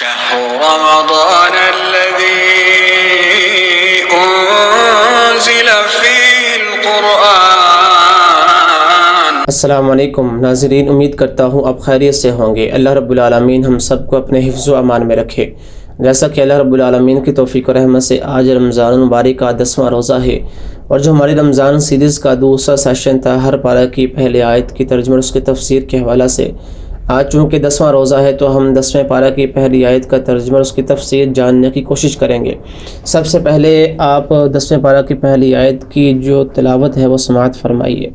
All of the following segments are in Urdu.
شهر رمضان الذي أنزل فيه القرآن۔ السلام علیکم ناظرین، امید کرتا ہوں آپ خیریت سے ہوں گے۔ اللہ رب العالمین ہم سب کو اپنے حفظ و امان میں رکھے۔ جیسا کہ اللہ رب العالمین کی توفیق و رحمت سے آج رمضان المبارک کا 10واں روزہ ہے، اور جو ہماری رمضان سیریز کا دوسرا سیشن تھا ہر پارہ کی پہلی آیت کی ترجمہ اور اس کی تفسیر کے حوالہ سے، آج چونکہ 10واں روزہ ہے تو ہم 10ویں پارہ کی پہلی آیت کا ترجمہ اور اس کی تفسیر جاننے کی کوشش کریں گے۔ سب سے پہلے آپ 10ویں پارہ کی پہلی آیت کی جو تلاوت ہے وہ سماعت فرمائیے۔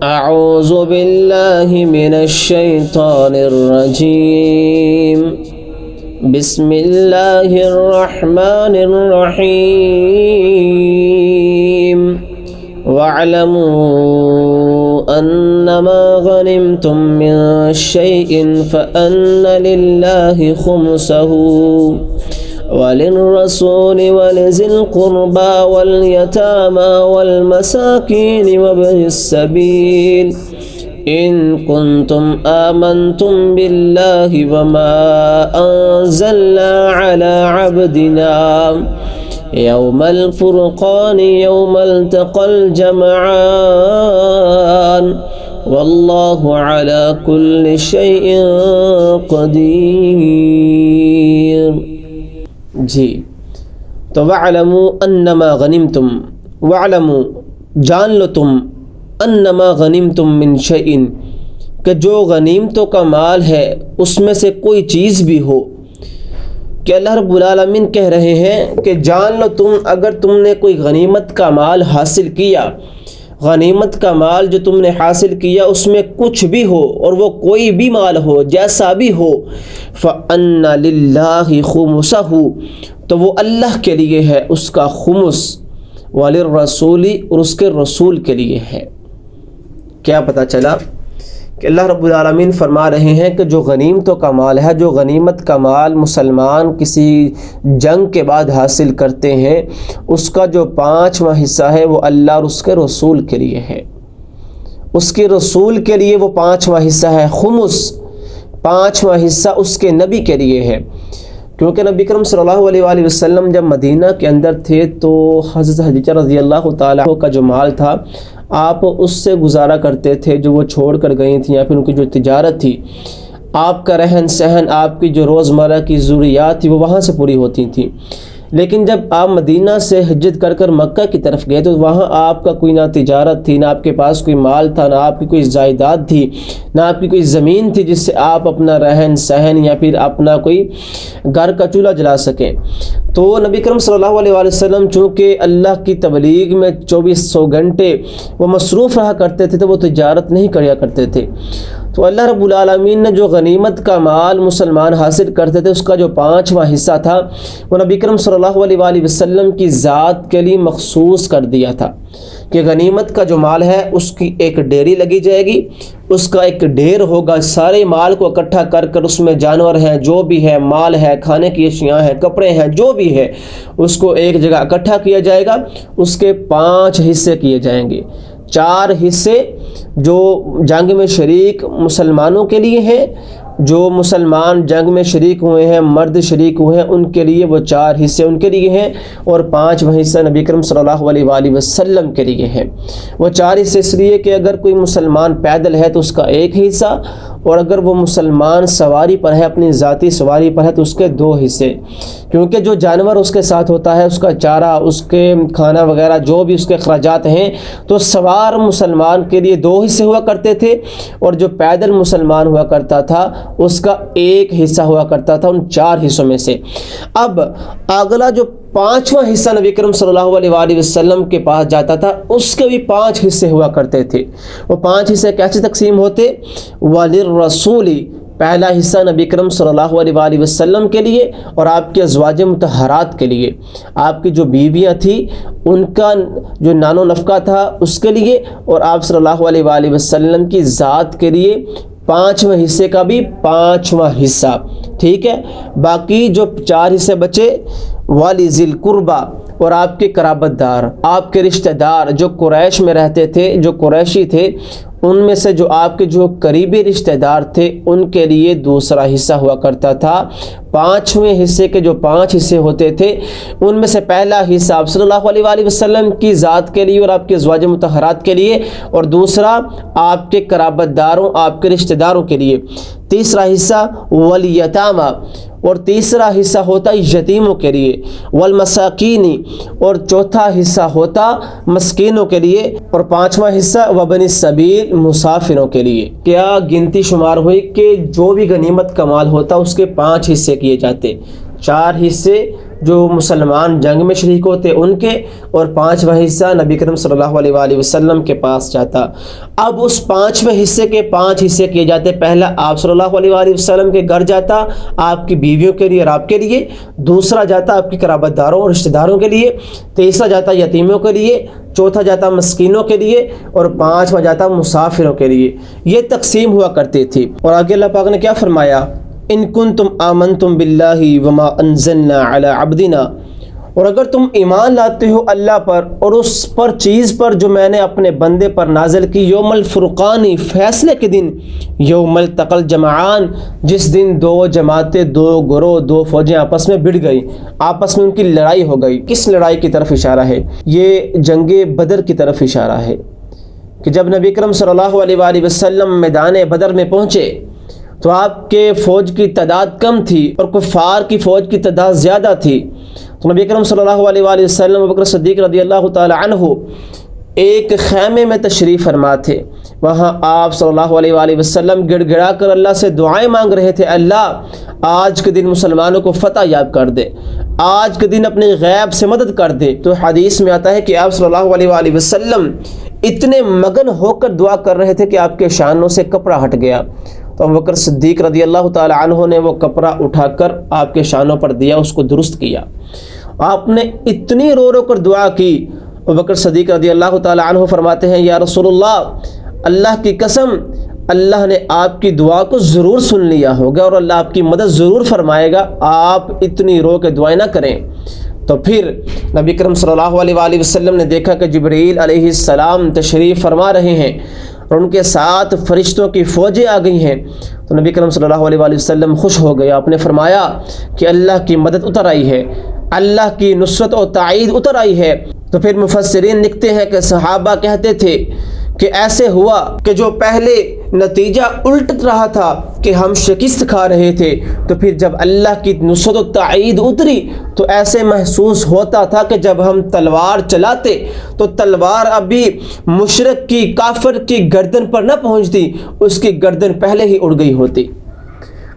اعوذ باللہ من الشیطان الرجیم، بسم اللہ الرحمن الرحیم، وَاعْلَمُوا أَنَّمَا غَنِمْتُم مِّن شَيْءٍ فَأَنَّ لِلَّهِ خُمُسَهُ وَلِلرَّسُولِ وَلِذِي الْقُرْبَى وَالْيَتَامَى وَالْمَسَاكِينِ وَابْنِ السَّبِيلِ إِن كُنتُمْ آمَنتُم بِاللَّهِ وَمَا أَنزَلْنَا عَلَى عَبْدِنَا يوم الفرقان يوم التقى الجمعان واللہ على كل شيء قدیر۔ جی تو وَاعْلَمُوا أَنَّمَا غَنِمْتُم، وَاعْلَمُوا جان لو تم، أَنَّمَا غَنِمْتُم مِّن شَيْءٍ کہ جو غنیمتوں کا مال ہے اس میں سے کوئی چیز بھی ہو، کہ اللہ رب العالمین کہہ رہے ہیں کہ جان لو تم، اگر تم نے کوئی غنیمت کا مال حاصل کیا، غنیمت کا مال جو تم نے حاصل کیا اس میں کچھ بھی ہو، اور وہ کوئی بھی مال ہو جیسا بھی ہو، فَأَنَّ لِلَّهِ خُمُسَهُ تو وہ اللہ کے لیے ہے اس کا خمس، وَلِلرَّسُولِ اور اس کے رسول کے لیے ہے۔ کیا پتہ چلا کہ اللہ رب العالمین فرما رہے ہیں کہ جو غنیمتوں کا مال ہے، جو غنیمت کا مال مسلمان کسی جنگ کے بعد حاصل کرتے ہیں، اس کا جو 5واں حصہ ہے وہ اللہ اور اس کے رسول کے لیے ہے۔ اس کے رسول کے لیے وہ 5واں حصہ ہے، خمس 5واں حصہ اس کے نبی کے لیے ہے، کیونکہ نبی کرم صلی اللہ علیہ وآلہ وسلم جب مدینہ کے اندر تھے تو حضرت خدیجہ رضی اللہ تعالیٰ کا جو مال تھا آپ اس سے گزارا کرتے تھے، جو وہ چھوڑ کر گئی تھیں، یا پھر ان کی جو تجارت تھی، آپ کا رہن سہن، آپ کی جو روزمرہ کی ضروریات تھی وہ وہاں سے پوری ہوتی تھیں۔ لیکن جب آپ مدینہ سے ہجرت کر کر مکہ کی طرف گئے تو وہاں آپ کا کوئی نہ تجارت تھی، نہ آپ کے پاس کوئی مال تھا، نہ آپ کی کوئی جائیداد تھی، نہ آپ کی کوئی زمین تھی جس سے آپ اپنا رہن سہن یا پھر اپنا کوئی گھر کا چولہا جلا سکیں۔ تو نبی کرم صلی اللہ علیہ وسلم چونکہ اللہ کی تبلیغ میں 2400 گھنٹے وہ مصروف رہا کرتے تھے تو وہ تجارت نہیں کیا کرتے تھے، تو اللہ رب العالمین نے جو غنیمت کا مال مسلمان حاصل کرتے تھے اس کا جو 5واں حصہ تھا وہ نبی کرم صلی اللہ علیہ وآلہ وسلم کی ذات کے لیے مخصوص کر دیا تھا، کہ غنیمت کا جو مال ہے اس کی ایک ڈیری لگی جائے گی، اس کا ایک ڈھیر ہوگا، سارے مال کو اکٹھا کر کر اس میں جانور ہیں، جو بھی ہے، مال ہے، کھانے کی اشیاء ہیں، کپڑے ہیں، جو بھی ہے اس کو ایک جگہ اکٹھا کیا جائے گا، اس کے 5 حصے کیے جائیں گے۔ 4 حصے جو جنگ میں شریک مسلمانوں کے لیے ہیں، جو مسلمان جنگ میں شریک ہوئے ہیں، مرد شریک ہوئے ہیں، ان کے لیے وہ 4 حصے ان کے لیے ہیں، اور 5واں حصہ نبی کرم صلی اللہ علیہ وآلہ وسلم کے لیے ہے۔ وہ 4 حصے اس لیے کہ اگر کوئی مسلمان پیدل ہے تو اس کا 1 حصہ، اور اگر وہ مسلمان سواری پر ہے، اپنی ذاتی سواری پر ہے تو اس کے 2 حصے، کیونکہ جو جانور اس کے ساتھ ہوتا ہے، اس کا چارہ، اس کے کھانا وغیرہ، جو بھی اس کے اخراجات ہیں، تو سوار مسلمان کے لیے 2 حصے ہوا کرتے تھے، اور جو پیدل مسلمان ہوا کرتا تھا اس کا 1 حصہ ہوا کرتا تھا ان 4 حصوں میں سے۔ اب اگلا جو 5واں حصہ نبی کرم صلی اللہ علیہ وآلہ وسلم کے پاس جاتا تھا اس کے بھی 5 حصے ہوا کرتے تھے۔ وہ 5 حصے کیسے تقسیم ہوتے؟ وَلِلرَّسُولِ پہلا حصہ نبی کرم صلی اللہ علیہ وآلہ وسلم کے لیے اور آپ کے ازواج مطہرات کے لیے، آپ کی جو بیویاں تھیں ان کا جو نان و نفقہ تھا اس کے لیے، اور آپ صلی اللہ علیہ وآلہ وسلم کی ذات کے لیے 5واں حصے کا بھی 5واں حصہ، ٹھیک ہے۔ باقی جو 4 حصے بچے، وَلِذِي الْقُرْبَى اور آپ کے قرابت دار، آپ کے رشتہ دار جو قریش میں رہتے تھے، جو قریشی تھے، ان میں سے جو آپ کے جو قریبی رشتہ دار تھے ان کے لیے دوسرا حصہ ہوا کرتا تھا۔ 5ویں حصے کے جو 5 حصے ہوتے تھے ان میں سے پہلا حصہ آپ صلی اللہ علیہ وآلہ وسلم کی ذات کے لیے اور آپ کے ازواج مطہرات کے لیے، اور دوسرا آپ کے قرابت داروں، آپ کے رشتہ داروں کے لیے۔ تیسرا حصہ والیتامہ، اور تیسرا حصہ ہوتا یتیموں کے لیے، والمساکینی، اور چوتھا حصہ ہوتا مسکینوں کے لیے، اور 5واں حصہ وابن السبیل، مسافروں کے لیے۔ کیا گنتی شمار ہوئی کہ جو بھی غنیمت کا مال ہوتا اس کے 5 حصے کیے جاتے، 4 حصے جو مسلمان جنگ میں شریک ہوتے ان کے، اور 5واں حصہ نبی کریم صلی اللہ علیہ وآلہ وسلم کے پاس جاتا۔ اب اس 5ویں حصے کے 5 حصے کیے جاتے۔ پہلا آپ صلی اللہ علیہ وآلہ وسلم کے گھر جاتا، آپ کی بیویوں کے لیے اور آپ کے لیے۔ دوسرا جاتا آپ کی قرابت داروں اور رشتہ داروں کے لیے۔ تیسرا جاتا یتیموں کے لیے۔ چوتھا جاتا مسکینوں کے لیے، اور 5واں جاتا مسافروں کے لیے۔ یہ تقسیم ہوا کرتی تھی۔ اور آگے اللہ پاک نے کیا فرمایا؟ ان کنتم آمنتم باللہ وما انزلنا علی عبدنا، اور اگر تم ایمان لاتے ہو اللہ پر اور اس پر چیز پر جو میں نے اپنے بندے پر نازل کی، یوم الفرقانی، فیصلے کے دن، یوم التقى الجمعان، جس دن 2 جماعتیں، 2 گروہ، 2 فوجیں آپس میں بڑھ گئی، آپس میں ان کی لڑائی ہو گئی۔ کس لڑائی کی طرف اشارہ ہے؟ یہ جنگ بدر کی طرف اشارہ ہے کہ جب نبی کرم صلی اللہ علیہ وآلہ وسلم میدان بدر میں پہنچے تو آپ کے فوج کی تعداد کم تھی اور کفار کی فوج کی تعداد زیادہ تھی۔ تو نبی کرم صلی اللہ علیہ وآلہ وسلم ابوبکر صدیق رضی اللہ تعالی عنہ ایک خیمے میں تشریف فرما تھے۔ وہاں آپ صلی اللہ علیہ وآلہ وسلم گڑ گڑا کر اللہ سے دعائیں مانگ رہے تھے، اللہ آج کے دن مسلمانوں کو فتح یاب کر دے، آج کے دن اپنے غیب سے مدد کر دے۔ تو حدیث میں آتا ہے کہ آپ صلی اللہ علیہ وآلہ وسلم اتنے مگن ہو کر دعا کر رہے تھے کہ آپ کے شانوں سے کپڑا ہٹ گیا۔ تو ابوبکر صدیق رضی اللہ تعالی عنہ نے وہ کپڑا اٹھا کر آپ کے شانوں پر دیا، اس کو درست کیا۔ آپ نے اتنی رو رو کر دعا کی۔ ابوبکر صدیق رضی اللہ تعالی عنہ فرماتے ہیں، یا رسول اللہ کی قسم، اللہ نے آپ کی دعا کو ضرور سن لیا ہوگا اور اللہ آپ کی مدد ضرور فرمائے گا، آپ اتنی رو کے دعائیں نہ کریں۔ تو پھر نبی کرم صلی اللہ علیہ وآلہ وسلم نے دیکھا کہ جبرائیل علیہ السلام تشریف فرما رہے ہیں اور ان کے ساتھ فرشتوں کی فوجیں آ گئی ہیں۔ تو نبی کرم صلی اللہ علیہ وآلہ وسلم خوش ہو گئے۔ آپ نے فرمایا کہ اللہ کی مدد اتر آئی ہے، اللہ کی نصرت و تائید اتر آئی ہے۔ تو پھر مفسرین لکھتے ہیں کہ صحابہ کہتے تھے کہ ایسے ہوا کہ جو پہلے نتیجہ الٹ رہا تھا کہ ہم شکست کھا رہے تھے، تو پھر جب اللہ کی نصرت و تائید اتری تو ایسے محسوس ہوتا تھا کہ جب ہم تلوار چلاتے تو تلوار ابھی مشرک کی، کافر کی گردن پر نہ پہنچتی، اس کی گردن پہلے ہی اڑ گئی ہوتی،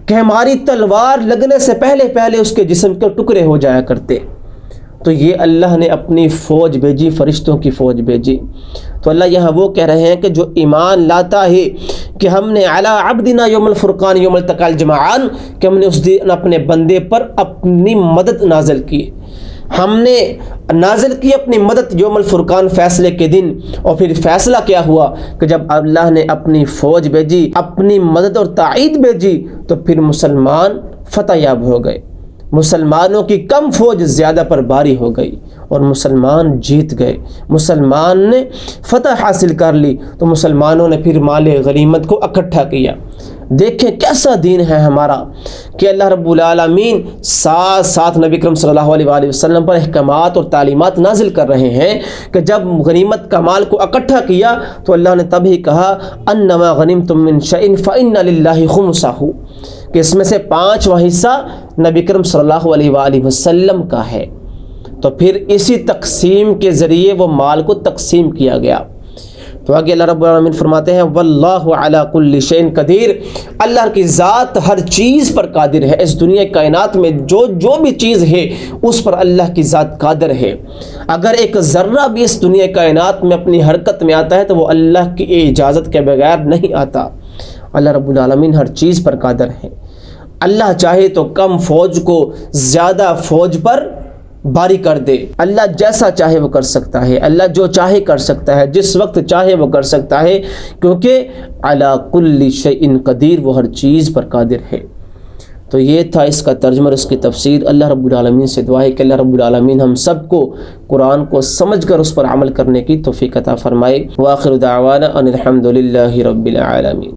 کہ ہماری تلوار لگنے سے پہلے پہلے اس کے جسم کے ٹکڑے ہو جایا کرتے۔ تو یہ اللہ نے اپنی فوج بھیجی، فرشتوں کی فوج بھیجی۔ تو اللہ یہاں وہ کہہ رہے ہیں کہ جو ایمان لاتا ہے کہ ہم نے علی عبدنا یوم الفرقان یوم التقى الجمعان، کہ ہم نے اس دن اپنے بندے پر اپنی مدد نازل کی، ہم نے نازل کی اپنی مدد یوم الفرقان، فیصلے کے دن۔ اور پھر فیصلہ کیا ہوا کہ جب اللہ نے اپنی فوج بھیجی، اپنی مدد اور تائید بھیجی، تو پھر مسلمان فتح یاب ہو گئے، مسلمانوں کی کم فوج زیادہ پر بھاری ہو گئی اور مسلمان جیت گئے، مسلمان نے فتح حاصل کر لی۔ تو مسلمانوں نے پھر مال غنیمت کو اکٹھا کیا۔ دیکھیں کیسا دین ہے ہمارا کہ اللہ رب العالمین ساتھ ساتھ نبی کرم صلی اللہ علیہ وآلہ وسلم پر احکامات اور تعلیمات نازل کر رہے ہیں کہ جب غنیمت کا مال کو اکٹھا کیا تو اللہ نے تب ہی کہا انما غنمتم من شیء فإن للہ خمسہ، کہ اس میں سے 5واں حصہ نبی کرم صلی اللہ علیہ وآلہ وسلم کا ہے۔ تو پھر اسی تقسیم کے ذریعے وہ مال کو تقسیم کیا گیا۔ تو آگے اللہ رب العالمین فرماتے ہیں واللہ علی کل شیء قدیر، اللہ کی ذات ہر چیز پر قادر ہے۔ اس دنیا کائنات میں جو بھی چیز ہے اس پر اللہ کی ذات قادر ہے۔ اگر ایک ذرہ بھی اس دنیا کائنات میں اپنی حرکت میں آتا ہے تو وہ اللہ کی اجازت کے بغیر نہیں آتا۔ اللہ رب العالمین ہر چیز پر قادر ہے۔ اللہ چاہے تو کم فوج کو زیادہ فوج پر باری کر دے، اللہ جیسا چاہے وہ کر سکتا ہے، اللہ جو چاہے کر سکتا ہے، جس وقت چاہے وہ کر سکتا ہے، کیونکہ علی کل شیء قدیر، وہ ہر چیز پر قادر ہے۔ تو یہ تھا اس کا ترجمہ اور اس کی تفسیر۔ اللہ رب العالمین سے دعا ہے کہ اللہ رب العالمین ہم سب کو قرآن کو سمجھ کر اس پر عمل کرنے کی توفیق عطا فرمائے۔ وآخر دعوانا ان الحمد للہ رب العالمین۔